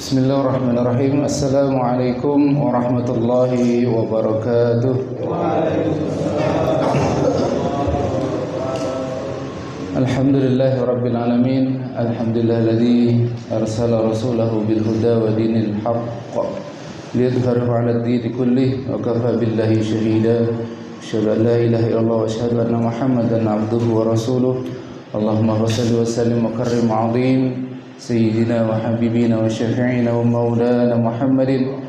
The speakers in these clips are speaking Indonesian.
Bismillahirrahmanirrahim. Assalamualaikum warahmatullahi wabarakatuh. Alhamdulillahi rabbil alamin. Alhamdulillahilladzi arsala rasulahu bil huda wa dinil haqq liyudhhirahu 'alad dini kullih wa kafa billahi shahida. Asyhadu an la ilaha illallah wa asyhadu anna Muhammadan 'abduhu wa rasuluh. Allahumma shalli wa sallim wa karrim 'azim Sayyidina wa habibina wa syafi'ina wa maulana Muhammadin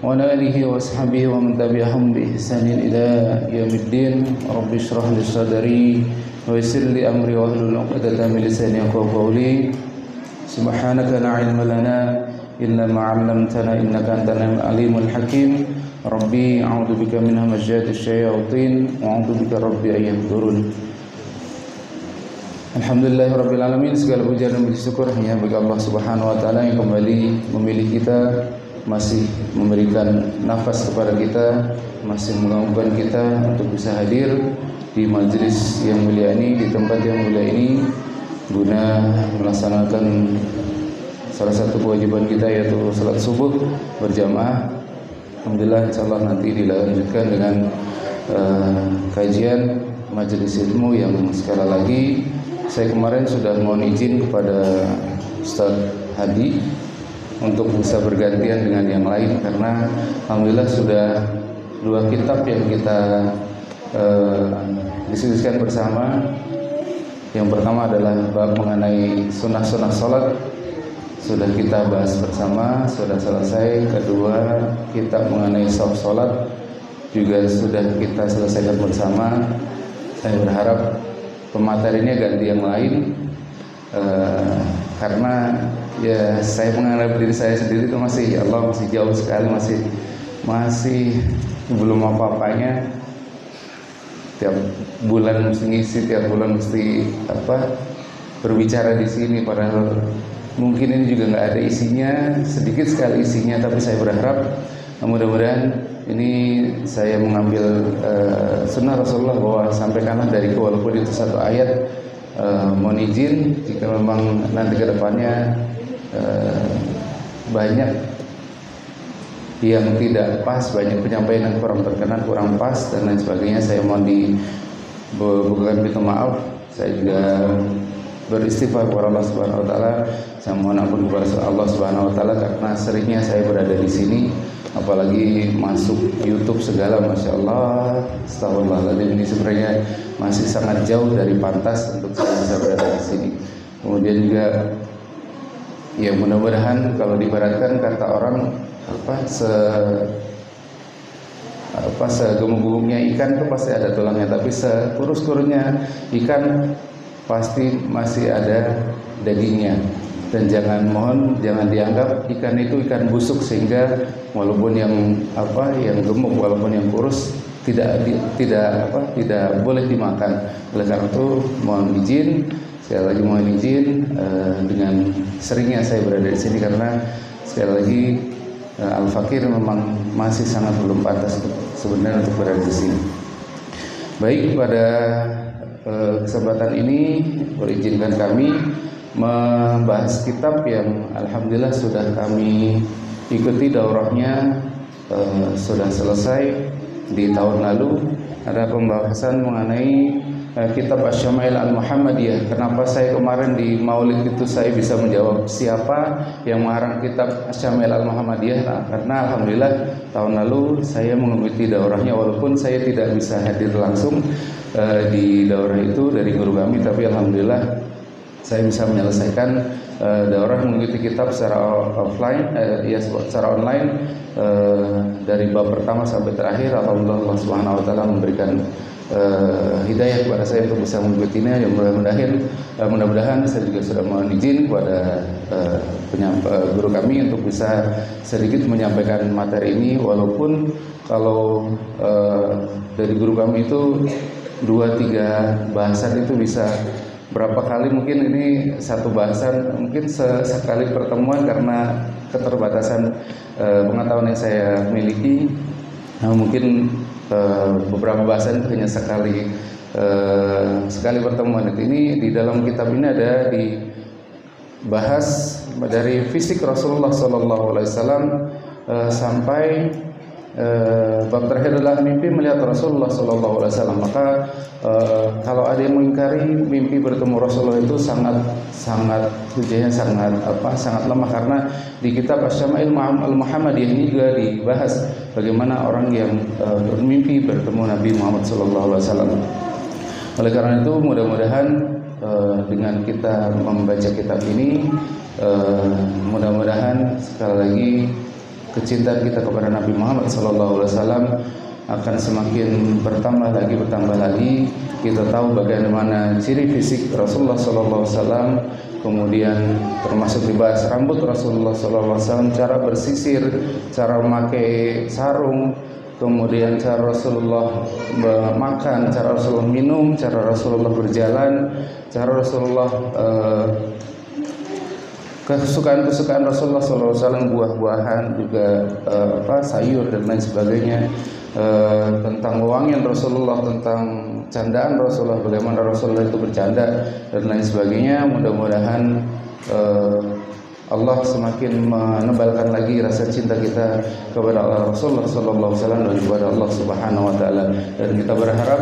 wa ala alihi wa ashabihi wa man tabi'ahum bi ihsanin ila yaumiddin. Rabbi shrah li sadri wa yassir li amri wa hlul 'uqdatam min lisani yafqahu qawli. Subhanaka la ilma lana illa ma 'allamtana innaka antal alimul hakim. Rabbi a'udzu bika min hamazatish syayatin wa a'udzu bika rabbi an yahdurun. Alhamdulillahirabbil alamin. Segala puja dan puji syukur hanya bagi Allah Subhanahu wa taala yang kembali memilih kita, masih memberikan nafas kepada kita, masih menggabungkan kita untuk bisa hadir di majelis yang mulia ini, di tempat yang mulia ini, guna melaksanakan salah satu kewajiban kita, yaitu salat subuh berjamaah. Alhamdulillah, insyaallah nanti dilanjutkan dengan kajian majelis ilmu yang sekali lagi saya kemarin sudah mohon izin kepada Ustaz Hadi untuk bisa bergantian dengan yang lain, karena alhamdulillah sudah 2 kitab yang kita diskusikan bersama. Yang pertama adalah bab mengenai sunnah-sunnah salat, sudah kita bahas bersama, sudah selesai. Kedua, kitab mengenai saf salat juga sudah kita selesaikan bersama. Saya berharap pematerinya ganti yang lain, karena ya saya menganggap diri saya sendiri itu masih, ya Allah, masih jauh sekali, masih belum apa-apanya. Tiap bulan mesti ngisi, tiap bulan mesti berbicara di sini, padahal mungkin ini juga nggak ada isinya, sedikit sekali isinya. Tapi saya berharap mudah-mudahan ini saya mengambil sunnah Rasulullah bahwa sampaikanlah dariku, walaupun itu 1 ayat. Mohon izin jika memang nanti ke depannya banyak yang tidak pas, banyak penyampaian yang kurang berkenan, kurang pas dan lain sebagainya, saya mohon dibukakan pintu maaf. Saya juga beristighfar kepada Allah Subhanahu wa taala. Saya mohon ampun kepada Allah Subhanahu wa taala karena seringnya saya berada di sini, apalagi masuk YouTube segala, Masya Allah, astagfirullahaladzim, ini sebenarnya masih sangat jauh dari pantas untuk saya bisa berada di sini. Kemudian juga ya mudah-mudahan kalau diibaratkan kata orang segemuk-gemuknya ikan itu pasti ada tulangnya, tapi sekurus-kurusnya ikan pasti masih ada dagingnya. Dan jangan dianggap ikan itu ikan busuk, sehingga walaupun yang gemuk, walaupun yang kurus tidak boleh dimakan. Oleh karena itu mohon izin, sekali lagi mohon izin dengan seringnya saya berada di sini, karena sekali lagi Al-Fakir memang masih sangat belum pantas sebenarnya untuk berada di sini. Baik, pada kesempatan ini berizinkan kami membahas kitab yang alhamdulillah sudah kami ikuti daurahnya, sudah selesai di tahun lalu. Ada pembahasan mengenai kitab Asy-Syama'il Al-Muhammadiyah. Kenapa saya kemarin di Maulid itu saya bisa menjawab siapa yang mengarang kitab Asy-Syama'il Al-Muhammadiyah? Nah, karena alhamdulillah tahun lalu saya mengikuti daurahnya, walaupun saya tidak bisa hadir langsung di daurah itu dari guru kami, tapi alhamdulillah saya bisa menyelesaikan daurah mengikuti kitab secara offline, secara online, dari bab pertama sampai terakhir. Alhamdulillah Allah Subhanahu wa taala memberikan hidayah kepada saya untuk bisa mengikutinya. Yang mudah-mudahan saya juga sudah mohon izin kepada guru kami untuk bisa sedikit menyampaikan materi ini, walaupun kalau dari guru kami itu 2-3 bahasan itu bisa berapa kali, mungkin ini satu bahasan mungkin sekali pertemuan karena keterbatasan pengetahuan yang saya miliki. Mungkin beberapa bahasan hanya sekali pertemuan. Ini di dalam kitab ini ada di bahas dari fisik Rasulullah SAW sampai bab terakhir adalah mimpi melihat Rasulullah SAW. Maka kalau ada yang mengingkari mimpi bertemu Rasulullah itu hujahnya sangat lemah, karena di kitab Asy-Syama'il Al-Muhammadiyah ini juga dibahas bagaimana orang yang bermimpi bertemu Nabi Muhammad SAW. Oleh karena itu mudah-mudahan dengan kita membaca kitab ini, mudah-mudahan sekali lagi kecintaan kita kepada Nabi Muhammad SAW akan semakin bertambah lagi. Kita tahu bagaimana ciri fisik Rasulullah SAW, kemudian termasuk dibahas rambut Rasulullah SAW, cara bersisir, cara memakai sarung, kemudian cara Rasulullah makan, cara Rasulullah minum, cara Rasulullah berjalan, cara Rasulullah kesukaan Rasulullah SAW, buah-buahan, juga sayur dan lain sebagainya, tentang wewangian Rasulullah, tentang candaan Rasulullah, bagaimana Rasulullah itu bercanda dan lain sebagainya. Mudah-mudahan Allah semakin menebalkan lagi rasa cinta kita kepada Rasulullah SAW dan kepada Allah Subhanahu Wa Taala. Dan kita berharap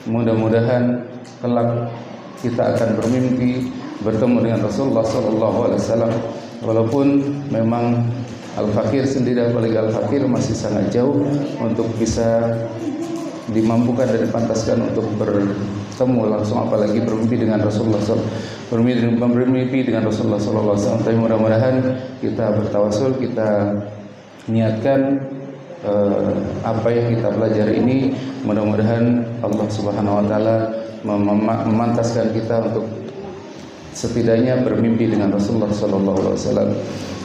mudah-mudahan kelak kita akan bermimpi bertemu dengan Rasulullah SAW, walaupun memang Al-Fakir sendiri, apalagi Al-Fakir masih sangat jauh untuk bisa dimampukan dan dipantaskan untuk bertemu langsung, apalagi bermimpi dengan Rasulullah bermimpi dengan Rasulullah SAW. Tapi mudah-mudahan kita bertawasul, kita niatkan apa yang kita pelajari ini, mudah-mudahan Allah Subhanahu Wa Taala memantaskan kita untuk setidaknya bermimpi dengan Rasulullah SAW.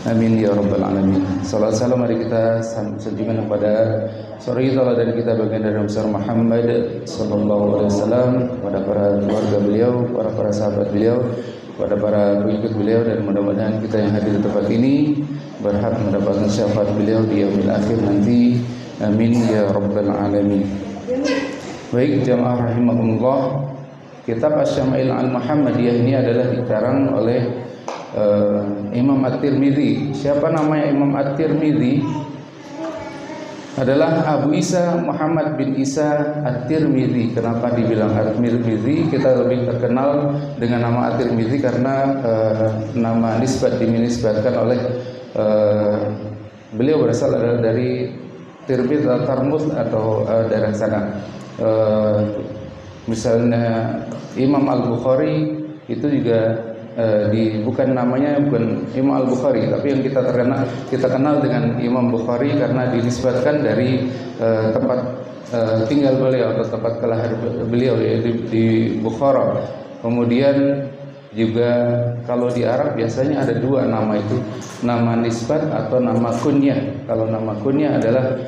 Amin ya rabbal alamin. Salawat salam mari kita sanjungkan kepada saudara dan kita bagian dari besar Muhammad sallallahu alaihi wasallam, kepada para keluarga beliau, para sahabat beliau, kepada para pengikut beliau, dan mudah-mudahan kita yang hadir di tempat ini berhak mendapatkan syafaat beliau di yaumil akhir nanti. Amin ya rabbal alamin. Baik jamaah rahimakumullah, kitab Asy-Syama'il Al-Muhammadiyah ini adalah dikarang oleh Imam At-Tirmidzi. Siapa namanya Imam At-Tirmidzi? Adalah Abu Isa Muhammad bin Isa At-Tirmidzi. Kenapa dibilang At-Tirmidzi? Kita lebih terkenal dengan nama At-Tirmidzi karena nama dinisbatkan oleh beliau berasal dari Tirmidz atau Tarmuz atau daerah sana. Misalnya Imam Al-Bukhari itu juga bukan namanya bukan Imam Al-Bukhari, tapi yang kita kenal dengan Imam Bukhari karena dinisbatkan dari tempat tinggal beliau atau tempat kelahiran beliau, yaitu di Bukhara. Kemudian juga kalau di Arab biasanya ada dua nama itu, nama nisbat atau nama kunyah. Kalau nama kunyah adalah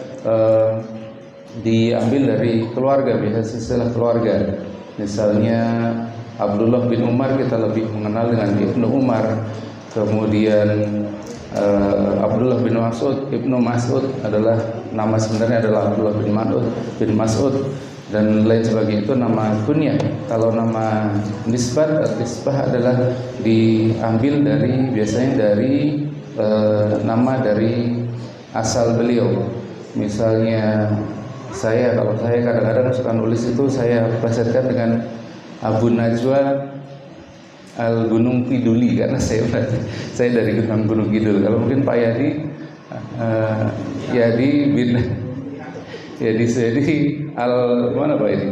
diambil dari keluarga, biasa istilah keluarga. Misalnya Abdullah bin Umar kita lebih mengenal dengan Ibnu Umar. Kemudian Abdullah bin Ibnu Mas'ud adalah nama sebenarnya adalah Abdullah bin Mas'ud dan lain sebagainya, itu nama kunyah. Kalau nama nisbah adalah diambil dari biasanya dari nama dari asal beliau. Misalnya kalau saya kadang-kadang suka nulis itu saya plesetkan dengan Abu Najwa Al-Gunung Kiduli, karena saya dari Gunung Kidul. Kalau mungkin Pak Yadi bin Al mana Pak ini?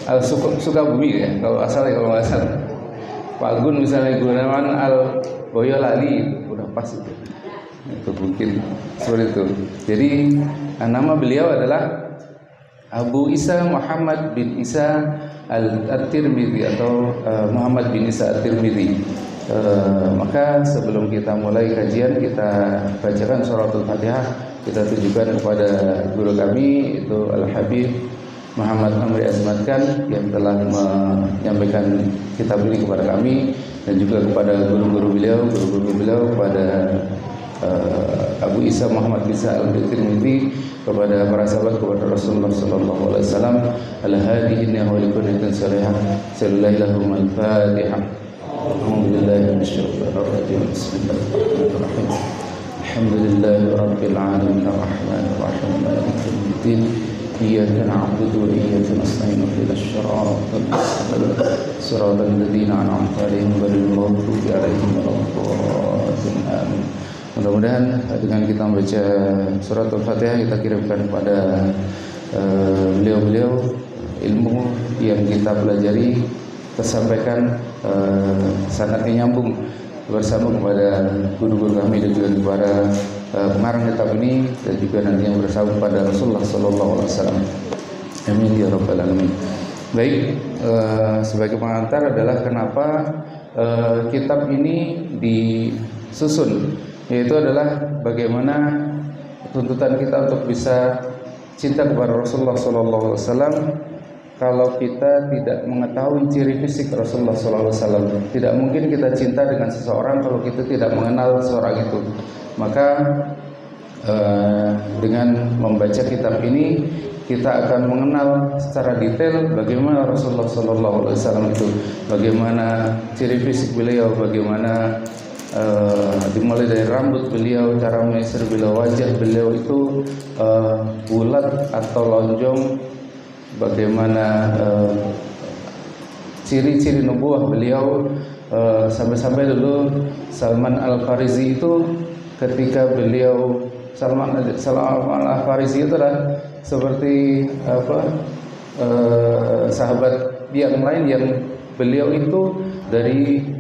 Al Sukabumi ya, kalau nggak salah. Pak Gun misalnya Gunawan Al Boyolali, udah pas itu mungkin seperti itu. Jadi nama beliau adalah Abu Isa Muhammad bin Isa At-Tirmidzi atau Muhammad bin Isa At-Tirmidzi. Maka sebelum kita mulai kajian, kita bacakan suratul Fatihah. Kita tujukan kepada guru kami, itu Al-Habib Muhammad Amri Azmatkan, yang telah menyampaikan kitab ini kepada kami, dan juga kepada guru-guru beliau, kepada Abu Isa Muhammad bin Isa Al-Tirmidzi, kepada para sahabat, kepada Rasulullah sallallahu alaihi wasallam. Al-hadi innahu likulli salihah. Sallallahu al-Fatihah. Alhamdulillahi minasyaitonir rajim. Bismillahirrahmanirrahim. Alhamdulillahi rabbil alamin arrahmanir rahim maliki yaumiddin. Iyyaka na'budu wa iyyaka nasta'in ihdinas siratal mustaqim siratal ladzina an'amta 'alaihim ghairil maghdubi 'alaihim waladdallin. Amin. Mudah-mudahan dengan kita membaca surat Al-Fatihah kita kirimkan kepada beliau-beliau ilmu yang kita pelajari tersampaikan sangatnya nyambung bersama kepada guru-guru kami dan juga kepada pengarang kitab ini dan juga nanti yang bersama pada Rasulullah sallallahu alaihi wasallam. Amin ya rabbal alamin. Baik, sebagai pengantar adalah kenapa kitab ini disusun, yaitu adalah bagaimana tuntutan kita untuk bisa cinta kepada Rasulullah sallallahu alaihi wasallam. Kalau kita tidak mengetahui ciri fisik Rasulullah SAW, tidak mungkin kita cinta dengan seseorang kalau kita tidak mengenal seseorang itu. Maka dengan membaca kitab ini kita akan mengenal secara detail bagaimana Rasulullah SAW itu, bagaimana ciri fisik beliau, bagaimana dimulai dari rambut beliau, cara menyisir beliau, wajah beliau itu bulat atau lonjong, bagaimana ciri-ciri nubuah beliau, sampai-sampai dulu Salman Al-Farisi itu ketika beliau Salman Al-Farisi itu adalah seperti sahabat yang lain yang beliau itu dari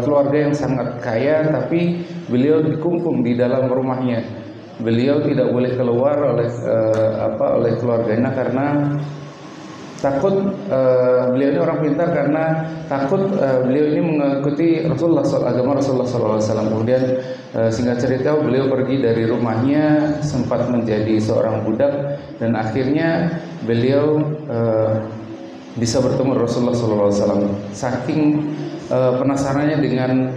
keluarga yang sangat kaya, tapi beliau dikungkung di dalam rumahnya. Beliau tidak boleh keluar oleh keluarganya karena takut. Beliau ini orang pintar karena takut beliau ini mengikuti agama Rasulullah SAW. Kemudian singkat cerita beliau pergi dari rumahnya, sempat menjadi seorang budak dan akhirnya beliau bisa bertemu Rasulullah SAW. Saking penasarannya dengan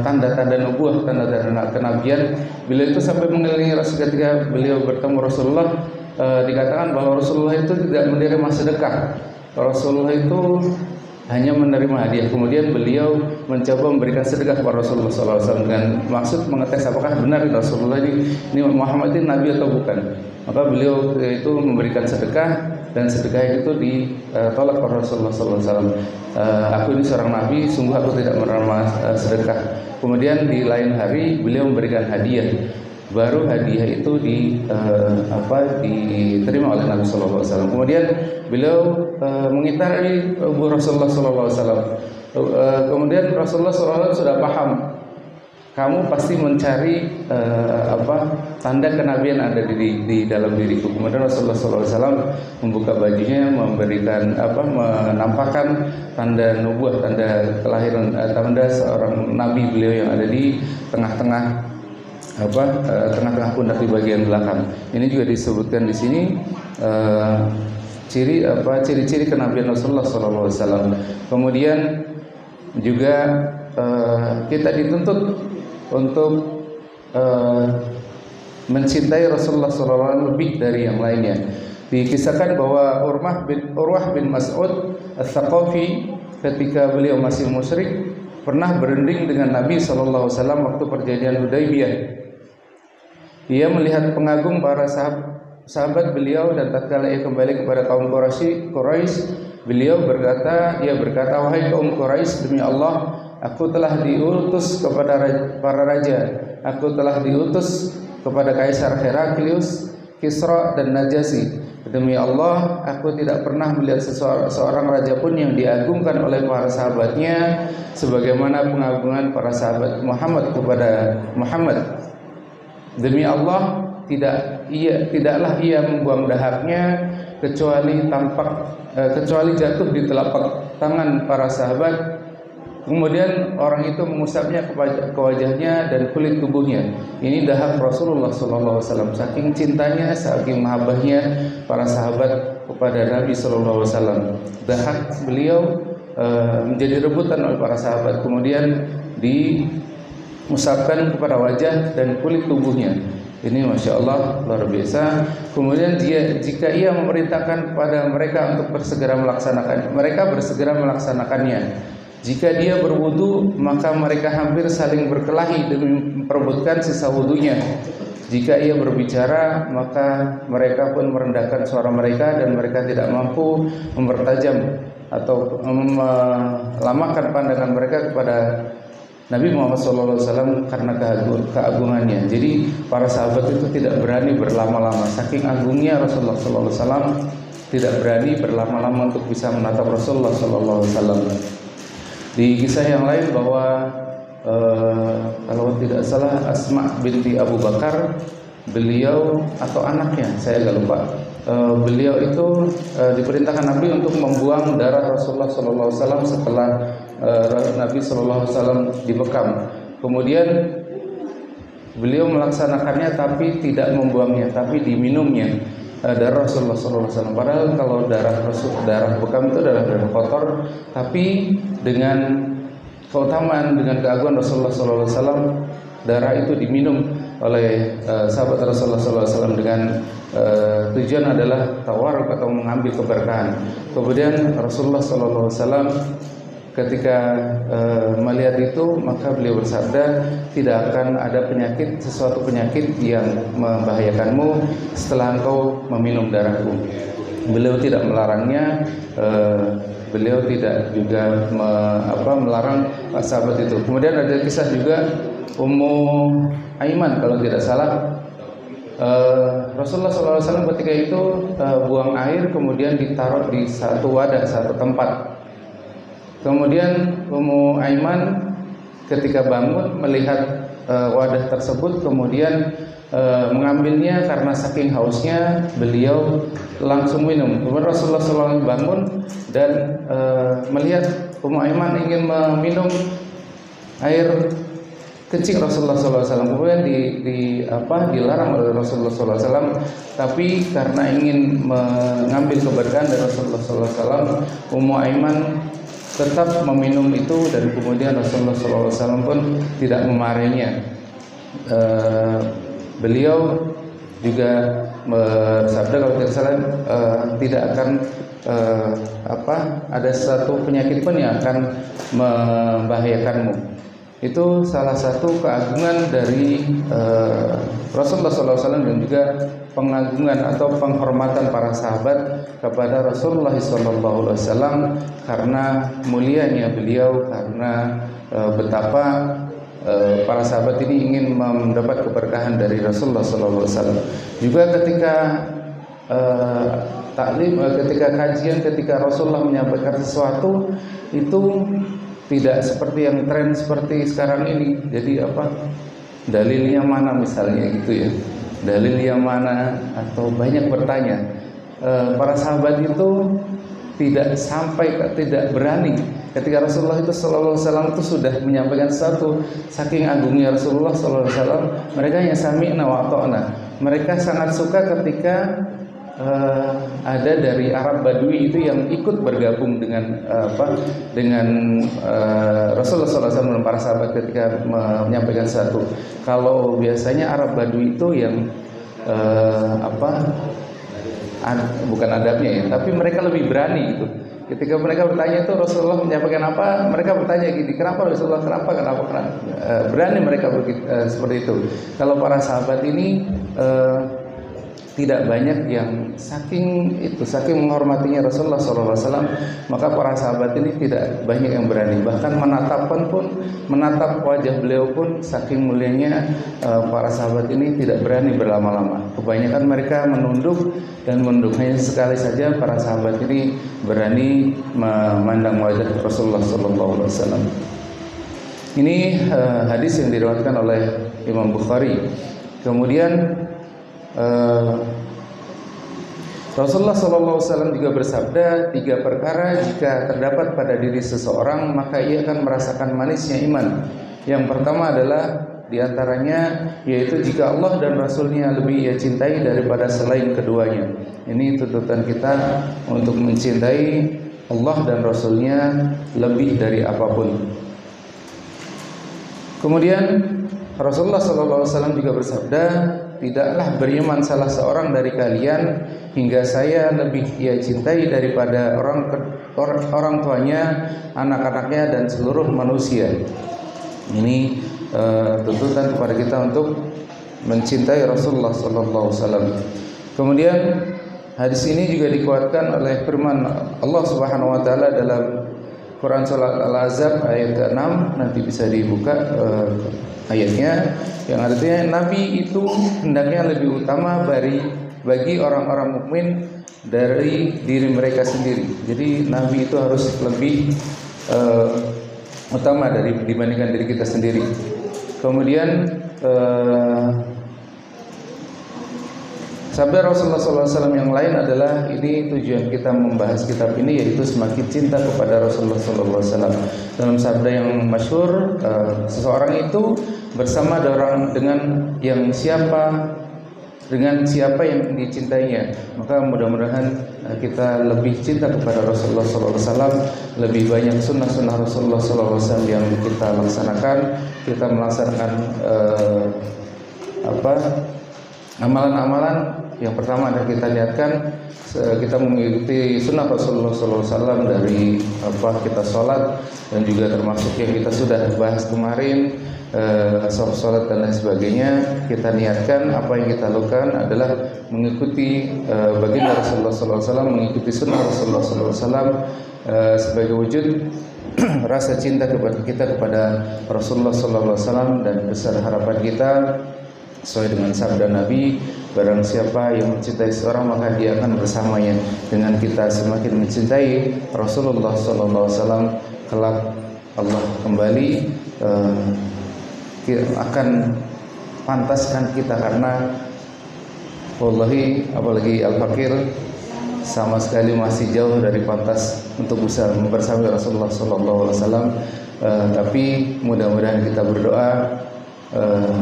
tanda-tanda nubuah, tanda-tanda kenabian, beliau itu sampai mengelilingi Rasul. Ketika beliau bertemu Rasulullah, dikatakan bahwa Rasulullah itu tidak menerima sedekah. Rasulullah itu hanya menerima hadiah. Kemudian beliau mencoba memberikan sedekah kepada Rasulullah SAW dengan maksud mengetes apakah benar Rasulullah ini Muhammad ini nabi atau bukan. Maka beliau itu memberikan sedekah dan sedekah itu ditolak oleh Rasulullah SAW. Aku ini seorang nabi, sungguh aku tidak menerima sedekah. Kemudian di lain hari beliau memberikan hadiah. Baru hadiah itu diterima oleh Nabi Sallallahu Alaihi Wasallam. Kemudian beliau mengitari Rasulullah Sallallahu Alaihi Wasallam. Kemudian Rasulullah SAW sudah paham, kamu pasti mencari tanda kenabian ada di dalam diriku. Kemudian Rasulullah SAW membuka bajunya, memberikan menampakkan tanda nubuah, tanda kelahiran, tanda seorang nabi beliau yang ada di tengah-tengah pundak di bagian belakang. Ini juga disebutkan di sini ciri-ciri kenabian Rasulullah SAW. Kemudian juga kita dituntut untuk mencintai Rasulullah SAW lebih dari yang lainnya. Dikisahkan bahwa Urwah bin Mas'ud Ats-Tsaqafi ketika beliau masih musyrik pernah berunding dengan Nabi SAW waktu perjanjian Hudaybiyah. Ia melihat pengagum para sahabat beliau dan tatkala ia kembali kepada kaum Quraisy, beliau berkata, wahai kaum Quraisy, demi Allah, aku telah diutus kepada para raja, aku telah diutus kepada Kaisar Heraklius, Kisra dan Najasyi. Demi Allah, aku tidak pernah melihat seorang raja pun yang diagungkan oleh para sahabatnya sebagaimana pengagungan para sahabat Muhammad kepada Muhammad. Demi Allah, tidaklah ia membuang dahaknya kecuali jatuh di telapak tangan para sahabat. Kemudian orang itu mengusapnya ke wajahnya dan kulit tubuhnya. Ini dahak Rasulullah SAW. Saking cintanya, saking mahabbahnya para sahabat kepada Nabi SAW. Dahak beliau menjadi rebutan oleh para sahabat. Kemudian diusapkan kepada wajah dan kulit tubuhnya. Ini Masya Allah luar biasa. Kemudian jika ia memerintahkan kepada mereka untuk mereka bersegera melaksanakannya. Jika dia berwudu, maka mereka hampir saling berkelahi demi memperebutkan sisa wudunya. Jika ia berbicara, maka mereka pun merendahkan suara mereka dan mereka tidak mampu mempertajam atau melamakan pandangan mereka kepada Nabi Muhammad SAW karena keagungannya. Jadi para sahabat itu tidak berani berlama-lama. Saking agungnya Rasulullah SAW, tidak berani berlama-lama untuk bisa menatap Rasulullah SAW. Di kisah yang lain bahwa kalau tidak salah Asma binti Abu Bakar, beliau atau anaknya, saya agak lupa. Beliau itu diperintahkan Nabi untuk membuang darah Rasulullah SAW setelah Nabi SAW dibekam. Kemudian beliau melaksanakannya tapi tidak membuangnya, tapi diminumnya darah Rasulullah SAW. Padahal kalau darah bekam itu adalah darah kotor, tapi dengan keutamaan, dengan keagungan Rasulullah SAW, darah itu diminum oleh sahabat Rasulullah SAW dengan tujuan adalah tawarruk atau mengambil keberkahan. Kemudian Rasulullah SAW ketika melihat itu, maka beliau bersabda, tidak akan ada sesuatu penyakit yang membahayakanmu setelah engkau meminum darahku. Beliau tidak melarangnya, beliau tidak juga melarang sahabat itu. Kemudian ada kisah juga Ummu Aiman kalau tidak salah. Rasulullah SAW ketika itu buang air, kemudian ditaruh di satu wadah, satu tempat. Kemudian Ummu Aiman ketika bangun melihat wadah tersebut, kemudian mengambilnya karena saking hausnya, beliau langsung minum. Kemudian Rasulullah SAW bangun dan melihat Ummu Aiman ingin meminum air kencing Rasulullah SAW. Kemudian dilarang oleh Rasulullah SAW, tapi karena ingin mengambil keberkahan dari Rasulullah SAW, Ummu Aiman tetap meminum itu, dan kemudian Rasulullah SAW pun tidak memarahinya. Beliau juga bersabda kalau tidak salah, tidak akan ada satu penyakit pun yang akan membahayakanmu. Itu salah satu keagungan dari Rasulullah SAW dan juga pengagungan atau penghormatan para sahabat kepada Rasulullah SAW karena mulianya beliau, karena betapa para sahabat ini ingin mendapat keberkahan dari Rasulullah SAW. Juga ketika taklim, ketika kajian, ketika Rasulullah menyampaikan sesuatu itu tidak seperti yang tren seperti sekarang ini. Jadi dalilnya mana misalnya gitu ya, dalil yang mana, atau banyak bertanya. Para sahabat itu tidak berani ketika Rasulullah itu sallallahu alaihi wasallam itu sudah menyampaikan sesuatu. Saking agungnya Rasulullah sallallahu alaihi wasallam, mereka hanya sami'na wa ata'na. Mereka sangat suka ketika ada dari Arab Badui itu yang ikut bergabung dengan Rasulullah SAW dan para sahabat ketika menyampaikan sesuatu. Kalau biasanya Arab Badui itu yang bukan adabnya ya, tapi mereka lebih berani gitu. Ketika mereka bertanya itu Rasulullah menyampaikan apa, mereka bertanya gini, kenapa Rasulullah, kenapa berani mereka seperti itu. Kalau para sahabat ini tidak banyak yang saking menghormatinya Rasulullah SAW, maka para sahabat ini tidak banyak yang berani. Bahkan menatap wajah beliau pun saking mulianya para sahabat ini tidak berani berlama-lama. Kebanyakan mereka menunduk. Hanya sekali saja para sahabat ini berani memandang wajah Rasulullah SAW. Ini hadis yang diriwayatkan oleh Imam Bukhari. Kemudian Rasulullah SAW juga bersabda, 3 perkara jika terdapat pada diri seseorang maka ia akan merasakan manisnya iman. Yang pertama adalah diantaranya yaitu jika Allah dan Rasulnya lebih ia cintai daripada selain keduanya. Ini tuntutan kita untuk mencintai Allah dan Rasulnya lebih dari apapun. Kemudian Rasulullah SAW juga bersabda, tidaklah beriman salah seorang dari kalian hingga saya lebih ia cintai daripada orang tuanya, anak-anaknya dan seluruh manusia. Ini tuntutan kepada kita untuk mencintai Rasulullah sallallahu alaihi wasallam. Kemudian hadis ini juga dikuatkan oleh firman Allah Subhanahu wa taala dalam Quran Surat Al-Ahzab ayat 6, nanti bisa dibuka ayatnya, yang artinya Nabi itu hendaknya lebih utama bagi orang-orang mukmin dari diri mereka sendiri. Jadi Nabi itu harus lebih utama dibandingkan diri kita sendiri. Kemudian sabda Rasulullah SAW yang lain adalah, ini tujuan kita membahas kitab ini, yaitu semakin cinta kepada Rasulullah SAW. Dalam sabda yang masyhur, seseorang itu bersama dengan siapa yang dicintainya. Maka mudah-mudahan kita lebih cinta kepada Rasulullah SAW, lebih banyak sunnah-sunnah Rasulullah SAW yang kita laksanakan. Kita melaksanakan amalan-amalan. Yang pertama adalah kita niatkan kita mengikuti sunnah Rasulullah SAW dari kita sholat, dan juga termasuk yang kita sudah bahas kemarin, sholat dan lain sebagainya. Kita niatkan apa yang kita lakukan adalah mengikuti baginda Rasulullah SAW, mengikuti sunnah Rasulullah SAW sebagai wujud rasa cinta kepada Rasulullah SAW, dan besar harapan kita sesuai dengan sabda Nabi, barang siapa yang mencintai seorang maka dia akan bersamanya. Dengan kita semakin mencintai Rasulullah SAW, kelak Allah kembali akan pantaskan kita, karena wallahi apalagi al-fakir sama sekali masih jauh dari pantas untuk bisa bersama Rasulullah SAW. Tapi mudah-mudahan kita berdoa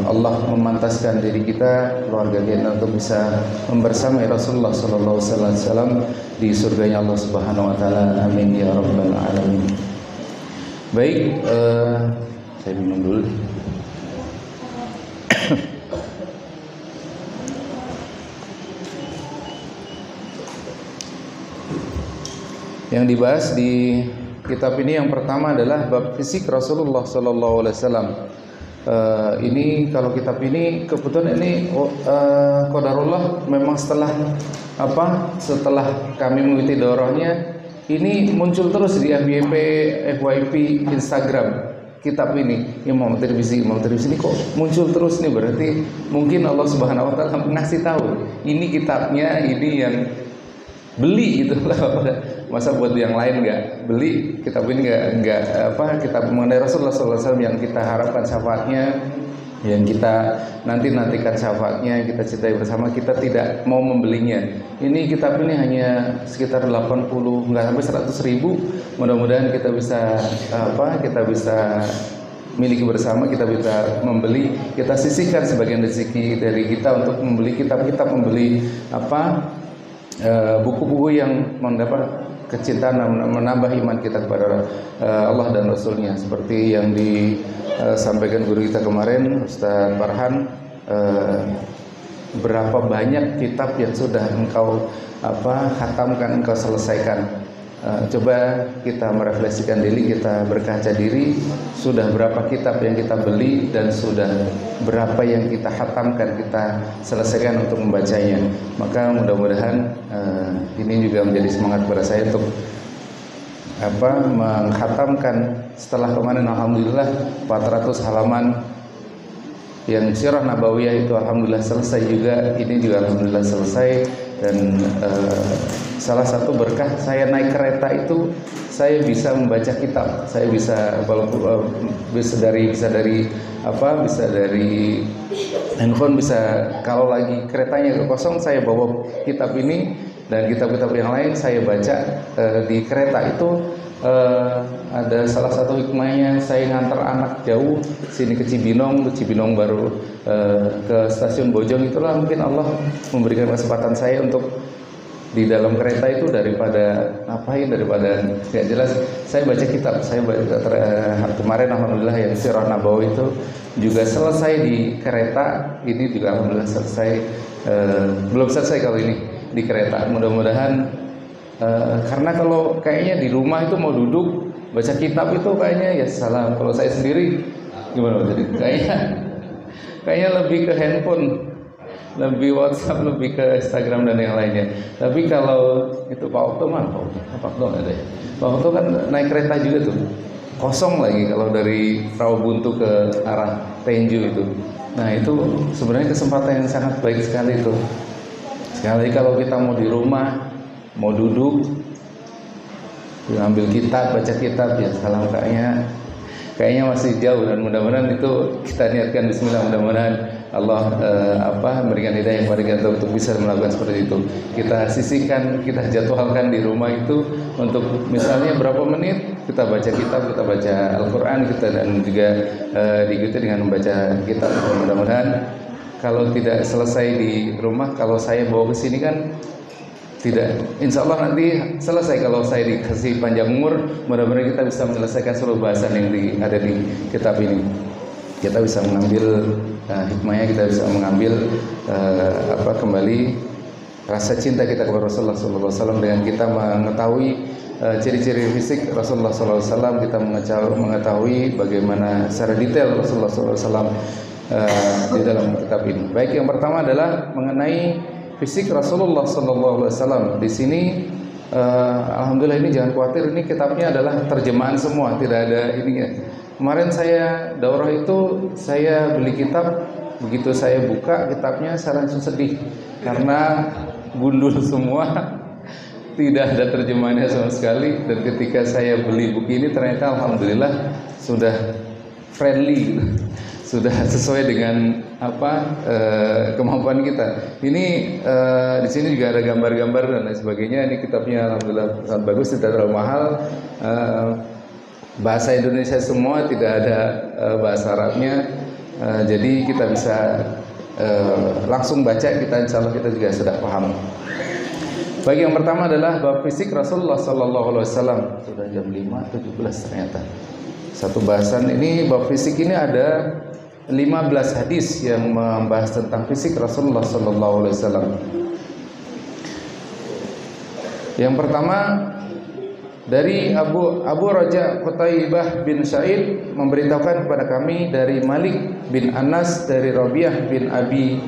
Allah memantaskan diri kita, keluarga kita untuk bisa membersamai Rasulullah SAW di surganya Allah Subhanahu Wa Taala. Amin ya Rabbal Alamin. Baik, saya minum dulu. Yang dibahas di kitab ini yang pertama adalah bab fisik Rasulullah SAW. Ini kalau kitab ini kebetulan ini qadarullah, memang setelah kami mengikuti daurahnya, ini muncul terus di FYP Instagram kitab ini, Imam Tirmizi ini kok muncul terus nih, berarti mungkin Allah Subhanahu Wa Taala ngasih tahu ini kitabnya, ini yang beli itu lah. Masa buat yang lain nggak beli kitab ini, nggak kitab mengenai Rasulullah SAW yang kita harapkan syafaatnya, yang kita nantikan syafaatnya, kita cintai bersama, kita tidak mau membelinya. Ini kitab ini hanya sekitar 80, nggak sampai 100 ribu. Mudah-mudahan kita bisa miliki bersama, kita bisa membeli, kita sisihkan sebagian rezeki dari kita untuk membeli kitab-kitab, membeli buku-buku yang mendapat kecintaan, menambah iman kita kepada Allah dan Rasulnya, seperti yang disampaikan guru kita kemarin, Ustaz Farhan. Berapa banyak kitab yang sudah engkau khatamkan, engkau selesaikan? Coba kita merefleksikan diri, kita berkaca diri, sudah berapa kitab yang kita beli dan sudah berapa yang kita khatamkan, kita selesaikan untuk membacanya. Maka mudah-mudahan ini juga menjadi semangat kepada saya untuk mengkhatamkan. Setelah kemarin alhamdulillah 400 halaman yang Sirah Nabawiyah itu alhamdulillah selesai juga, ini juga alhamdulillah selesai. Dan salah satu berkah saya naik kereta itu, saya bisa membaca kitab. Saya bisa dari handphone, bisa kalau lagi keretanya kosong, saya bawa kitab ini dan kitab-kitab yang lain saya baca di kereta itu. Ada salah satu hikmahnya, saya ngantar anak jauh sini ke Cibinong baru ke stasiun Bojong, itulah mungkin Allah memberikan kesempatan saya untuk di dalam kereta itu daripada ngapain, daripada nggak jelas, saya baca kitab. Saya kemarin alhamdulillah yang Sirah Nabawi itu juga selesai di kereta. Ini juga alhamdulillah selesai, belum selesai kalau ini di kereta. Mudah-mudahan karena kalau kayaknya di rumah itu mau duduk baca kitab itu kayaknya ya salam. Kalau saya sendiri gimana? Jadi kayaknya lebih ke handphone, lebih WhatsApp, lebih ke Instagram dan yang lainnya. Tapi kalau itu Pak Okto mana? Pak Okto ada ya? Pak Okto kan naik kereta juga tuh, kosong lagi kalau dari Rawabuntu ke arah Tenju itu. Nah itu sebenarnya kesempatan yang sangat baik sekali itu. Sekali kalau kita mau di rumah, mau duduk, ambil kitab, baca kitab, ya salam kayaknya masih jauh, dan mudah-mudahan itu kita niatkan bismillah, mudah-mudahan Allah memberikan hidayah kepada kita untuk bisa melakukan seperti itu. Kita sisihkan, kita jadwalkan di rumah itu untuk misalnya berapa menit kita baca kitab, kita baca Al-Qur'an kita, dan juga diikuti dengan membaca kitab. Mudah-mudahan kalau tidak selesai di rumah, kalau saya bawa ke sini kan tidak, insya Allah nanti selesai. Kalau saya dikasih panjang umur, mudah-mudahan kita bisa menyelesaikan seluruh bahasan yang ada di kitab ini. Kita bisa mengambil hikmahnya, kita bisa mengambil kembali rasa cinta kita kepada Rasulullah SAW dengan kita mengetahui ciri-ciri fisik Rasulullah SAW. Kita mengetahui bagaimana secara detail Rasulullah SAW di dalam kitab ini. Baik, yang pertama adalah mengenai fisik Rasulullah SAW. Di sini alhamdulillah, ini jangan khawatir, ini kitabnya adalah terjemahan semua, tidak ada ininya. Kemarin saya daurah itu, saya beli kitab, begitu saya buka kitabnya saya langsung sedih karena gundul semua, tidak ada terjemahannya sama sekali. Dan ketika saya beli buku ini ternyata alhamdulillah sudah friendly, sudah sesuai dengan kemampuan kita. Ini di sini juga ada gambar-gambar dan lain sebagainya. Ini kitabnya alhamdulillah sangat bagus, tidak terlalu mahal. Bahasa Indonesia semua, tidak ada bahasa Arabnya. Jadi kita bisa langsung baca, kita insya Allah kita juga sudah paham. Bagi yang pertama adalah bab fisik Rasulullah SAW. Sudah jam 5.17 ternyata. Satu bahasan ini, bab fisik ini ada 15 hadis yang membahas tentang fisik Rasulullah SAW. Yang pertama dari Abu Raja Qutaibah bin Sa'id memberitahukan kepada kami dari Malik bin Anas dari Rabi'ah bin Abi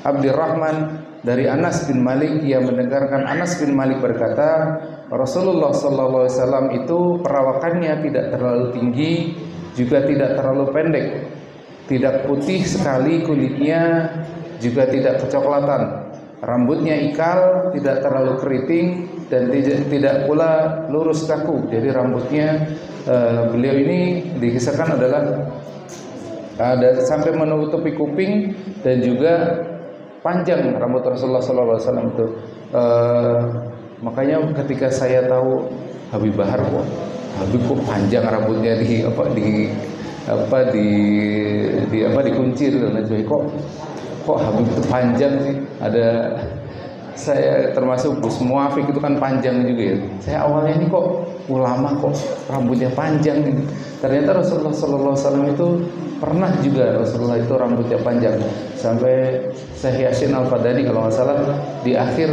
Abdurrahman dari Anas bin Malik, yang mendengarkan Anas bin Malik berkata, Rasulullah SAW itu perawakannya tidak terlalu tinggi, juga tidak terlalu pendek, tidak putih sekali kulitnya, juga tidak kecoklatan. Rambutnya ikal, tidak terlalu keriting, dan tidak pula lurus kaku. Jadi rambutnya beliau ini dikisahkan adalah ada sampai menutupi kuping, dan juga panjang rambut Rasulullah SAW itu. Makanya ketika saya tahu Habib Bahar kok panjang rambutnya dikuncir dan lain sebagainya, kok Habib itu panjang sih. Ada, saya termasuk Gus Muafiq itu kan panjang juga ya. Saya awalnya ini kok ulama kok rambutnya panjang ini. Ternyata Rasulullah SAW itu pernah juga Rasulullah itu rambutnya panjang. Sampai Syekh Yasin Al-Fadani kalau nggak salah di akhir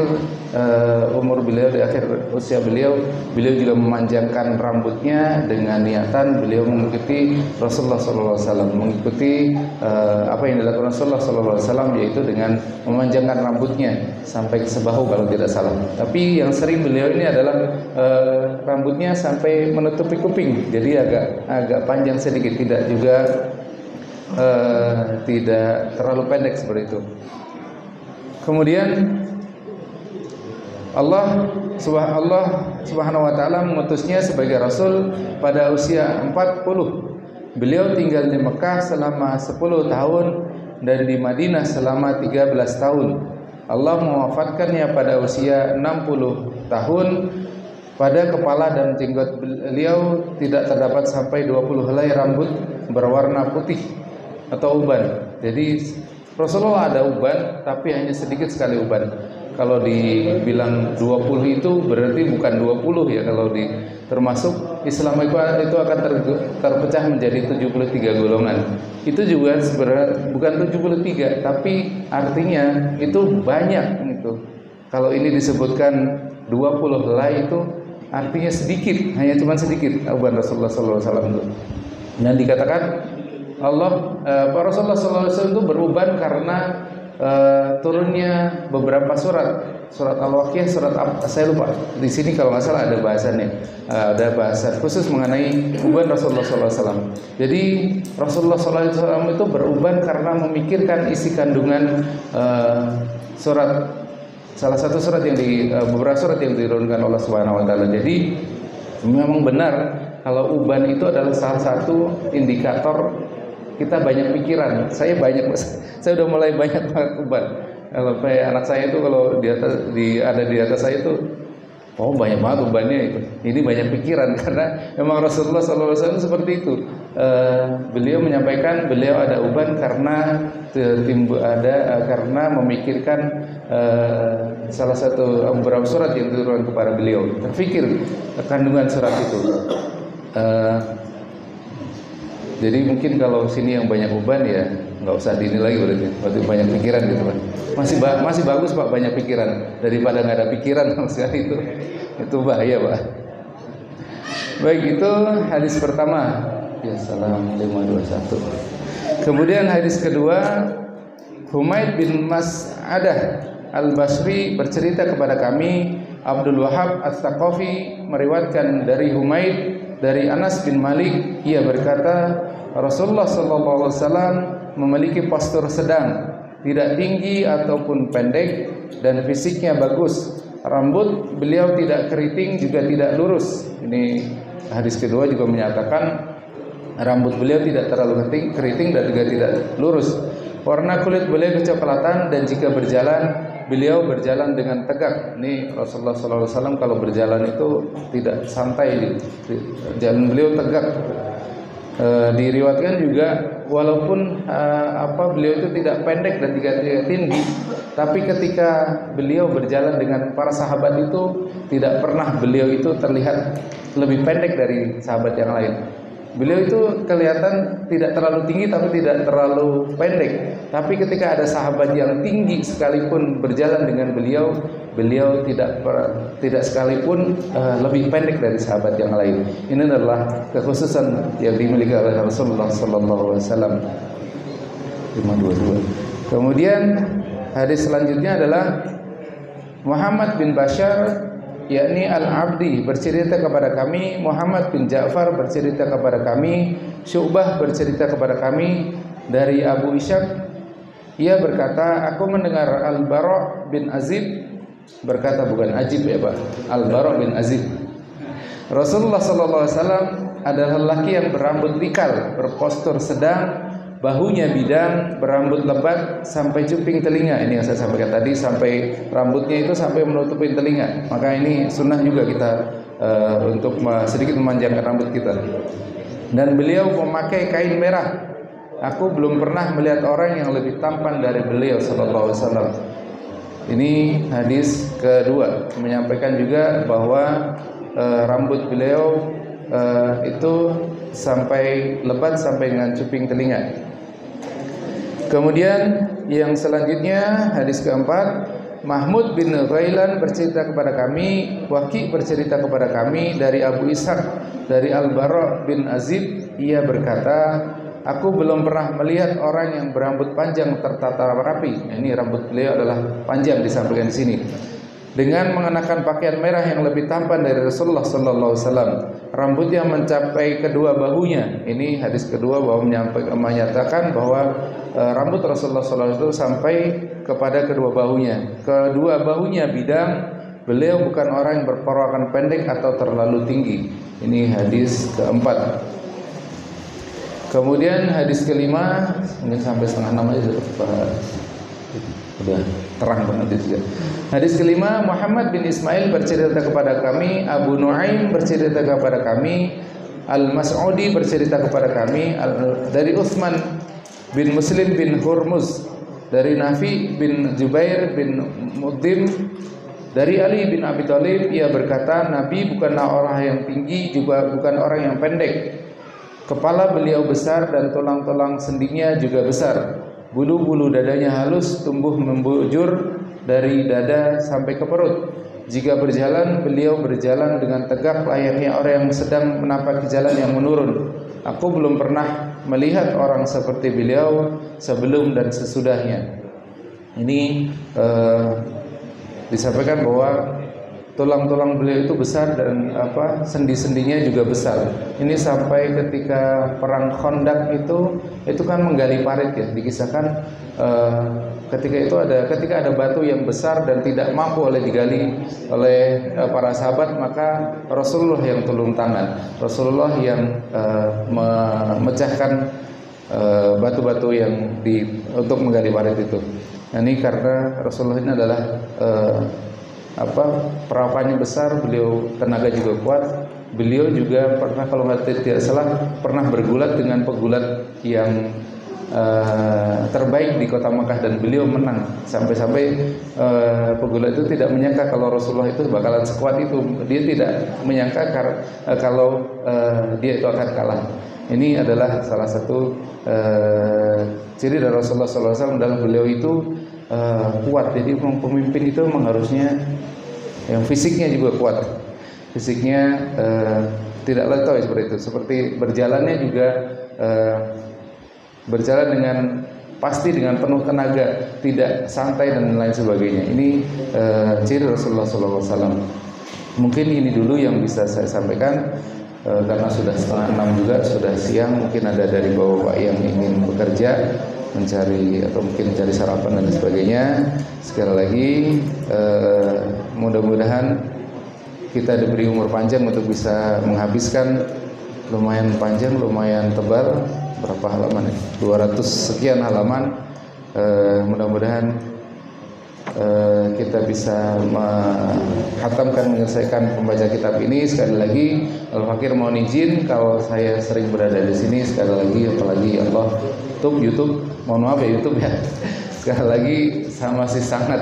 umur beliau, di akhir usia beliau juga memanjangkan rambutnya dengan niatan beliau mengikuti Rasulullah SAW, mengikuti apa yang dilakukan Rasulullah SAW, yaitu dengan memanjangkan rambutnya sampai ke sebahu kalau tidak salah. Tapi yang sering beliau ini adalah rambutnya sampai menutupi kuping, jadi agak panjang sedikit, tidak juga tidak terlalu pendek seperti itu. Kemudian Allah Subhanahu wa taala mengutusnya sebagai rasul pada usia 40. Beliau tinggal di Mekah selama 10 tahun dan di Madinah selama 13 tahun. Allah mewafatkannya pada usia 60 tahun. Pada kepala dan jenggot beliau tidak terdapat sampai 20 helai rambut berwarna putih atau uban. Jadi Rasulullah ada uban, tapi hanya sedikit sekali uban. kalau dibilang 20 itu berarti bukan 20 ya, kalau termasuk Islam itu akan terpecah menjadi 73 golongan. Itu juga sebenarnya bukan 73, tapi artinya itu banyak gitu. Kalau ini disebutkan 20 helai itu artinya sedikit, hanya cuma sedikit uban Rasulullah SAW itu. Dan dikatakan Rasulullah SAW itu beruban karena turunnya beberapa surat Al-Waqiah, saya lupa. Di sini kalau nggak salah ada bahasannya, ada bahasan khusus mengenai uban Rasulullah SAW. Jadi Rasulullah SAW itu beruban karena memikirkan isi kandungan salah satu surat yang beberapa surat yang diturunkan Allah Subhanahu Wa Taala. Jadi memang benar kalau uban itu adalah salah satu indikator kita banyak pikiran. Saya udah mulai banyak banget uban. Kalau anak saya itu kalau ada di atas saya itu, banyak banget ubannya itu. Ini banyak pikiran karena memang Rasulullah SAW seperti itu. Beliau menyampaikan beliau ada uban karena karena memikirkan salah satu beberapa surat yang diturunkan kepada beliau. Terfikir kandungan surat itu. Jadi mungkin kalau sini yang banyak uban ya nggak usah dinilai berarti banyak pikiran gitu Pak. Masih bagus Pak banyak pikiran daripada nggak ada pikiran sama sekali itu bahaya Pak. Baik, itu hadis pertama. Ya salam 521. Kemudian hadis kedua, Humaid bin Mas'adah Al-Basri bercerita kepada kami, Abdul Wahab Ats-Tsaqafi meriwayatkan dari Humaid dari Anas bin Malik, ia berkata Rasulullah SAW memiliki postur sedang, tidak tinggi ataupun pendek, dan fisiknya bagus. Rambut beliau tidak keriting juga tidak lurus. Ini hadis kedua juga menyatakan rambut beliau tidak terlalu keriting dan juga tidak lurus. Warna kulit beliau kecoklatan dan jika berjalan beliau berjalan dengan tegak. Ini Rasulullah SAW kalau berjalan itu tidak santai, jalan beliau tegak. Diriwayatkan juga walaupun beliau itu tidak pendek dan tidak tinggi, tapi ketika beliau berjalan dengan para sahabat itu tidak pernah beliau itu terlihat lebih pendek dari sahabat yang lain. Beliau itu kelihatan tidak terlalu tinggi tapi tidak terlalu pendek. Tapi ketika ada sahabat yang tinggi sekalipun berjalan dengan beliau tidak sekalipun lebih pendek dari sahabat yang lain. Ini adalah kekhususan yang dimiliki oleh Rasulullah sallallahu alaihi wasallam. 522. Kemudian hadis selanjutnya adalah Muhammad bin Bashar yakni Al-Abdi bercerita kepada kami, Muhammad bin Ja'far bercerita kepada kami, Syu'bah bercerita kepada kami dari Abu Ishaq, ia berkata, aku mendengar Al-Bara' bin Azib berkata, bukan Ajib ya Pak, Al-Bara' bin Azib, Rasulullah SAW adalah lelaki yang berambut ikal, berpostur sedang, bahunya bidang, berambut lebat sampai cuping telinga. Ini yang saya sampaikan tadi, sampai rambutnya itu sampai menutupi telinga. Maka ini sunnah juga kita untuk sedikit memanjangkan rambut kita. Dan beliau memakai kain merah. Aku belum pernah melihat orang yang lebih tampan dari beliau sallallahu alaihi wasallam. Ini hadis kedua menyampaikan juga bahwa rambut beliau itu sampai lebat sampai dengan cuping telinga. Kemudian yang selanjutnya hadis keempat, Mahmud bin Ghailan bercerita kepada kami, Waqi bercerita kepada kami dari Abu Ishaq dari Al-Bara' bin Azib, ia berkata, aku belum pernah melihat orang yang berambut panjang tertata rapi. Ini rambut beliau adalah panjang disampaikan di sini. Dengan mengenakan pakaian merah yang lebih tampan dari Rasulullah sallallahu alaihi wasallam. Rambutnya mencapai kedua bahunya. Ini hadis kedua bahwa menyatakan bahwa rambut Rasulullah sallallahu alaihi wasallam sampai kepada kedua bahunya. Kedua bahunya bidang. Beliau bukan orang yang berperawakan pendek atau terlalu tinggi. Ini hadis keempat. Kemudian hadis kelima, mungkin sampai setengah 6 aja udah terang banget juga. Hadis kelima, Muhammad bin Ismail bercerita kepada kami, Abu Nuaim bercerita kepada kami, Al-Mas'udi bercerita kepada kami dari Utsman bin Muslim bin Hurmuz dari Nafi bin Jubair bin Muddim, dari Ali bin Abi Thalib, ia berkata, Nabi bukanlah orang yang tinggi, juga bukan orang yang pendek. Kepala beliau besar dan tulang-tulang sendinya juga besar. Bulu-bulu dadanya halus, tumbuh membujur dari dada sampai ke perut. Jika berjalan, beliau berjalan dengan tegak layaknya orang yang sedang menapaki jalan yang menurun. Aku belum pernah melihat orang seperti beliau sebelum dan sesudahnya. Ini disampaikan bahwa tulang-tulang beliau itu besar dan sendi-sendinya juga besar. Ini sampai ketika perang Khandaq itu kan menggali parit ya. Dikisahkan ketika ada batu yang besar dan tidak mampu digali oleh para sahabat, maka Rasulullah yang turun tangan. Rasulullah yang memecahkan batu-batu yang untuk menggali parit itu. Nah, ini karena Rasulullah ini adalah perawakannya besar, beliau tenaga juga kuat. Beliau juga pernah, kalau tidak salah, pernah bergulat dengan pegulat yang terbaik di kota Makkah dan beliau menang. Sampai-sampai pegulat itu tidak menyangka kalau Rasulullah itu bakalan sekuat itu. Dia tidak menyangka kalau dia itu akan kalah. Ini adalah salah satu ciri dari Rasulullah SAW adalah beliau itu kuat. Jadi pemimpin itu memang harusnya yang fisiknya juga kuat. Fisiknya tidak letoi seperti itu. Seperti berjalannya juga berjalan dengan pasti, dengan penuh tenaga, tidak santai dan lain sebagainya. Ini ciri Rasulullah SAW. Mungkin ini dulu yang bisa saya sampaikan. Karena sudah 5:30 juga, sudah siang. Mungkin ada dari bapak-bapak yang ingin bekerja, mencari atau mungkin mencari sarapan dan sebagainya. Sekali lagi mudah-mudahan kita diberi umur panjang untuk bisa menghabiskan lumayan panjang, lumayan tebal. Berapa halaman ya? 200 sekian halaman. Mudah-mudahan kita bisa menghatamkan, menyelesaikan pembaca kitab ini. Sekali lagi Al-Fakir mohon izin kalau saya sering berada di sini. Sekali lagi, apalagi Allah YouTube, mohon maaf ya YouTube ya. Sekali lagi saya masih sangat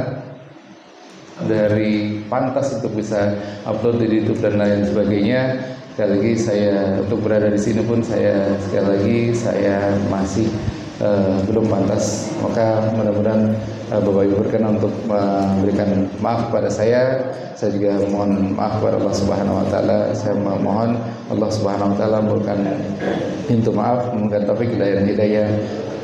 dari pantas untuk bisa upload di YouTube dan lain sebagainya. Sekali lagi saya untuk berada di sini pun sekali lagi saya masih belum pantas. Maka mudah-mudahan Bapak Ibu berkenan untuk memberikan maaf kepada saya. Saya juga mohon maaf kepada Allah Subhanahu wa taala. Saya mohon Allah Subhanahu wa taala memberikan pintu maaf, memberikan taufik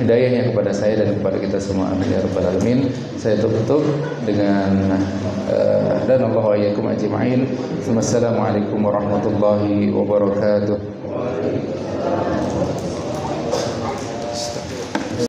hidayahnya kepada saya dan kepada kita semua. Amin ya rabbal alamin. Saya tutup dengan dan Allah wa iyyakum ajma'in. Wassalamualaikum warahmatullahi wabarakatuh.